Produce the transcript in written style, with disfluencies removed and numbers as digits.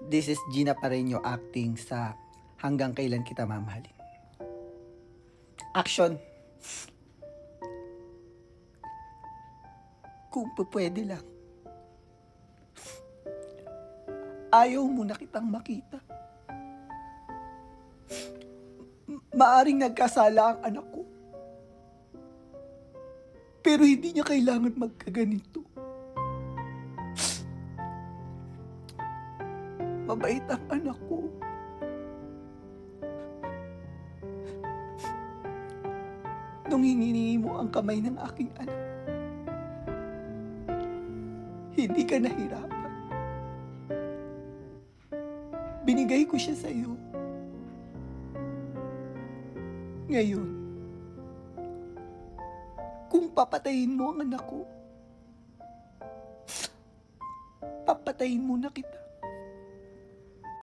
This is Gina Pareño acting sa Hanggang Kailan Kita Mamahalin. Action! Kung pwede lang, ayaw mo na kitang makita. Maaring nagkasala ang anak ko. Pero hindi niya kailangan magkaganito. Mabait ang anak ko. Nung hiningi mo ang kamay ng aking anak, hindi ka nahirapan. Binigay ko siya sa iyo. Ngayon, kung papatayin mo ang anak ko, papatayin mo na kita.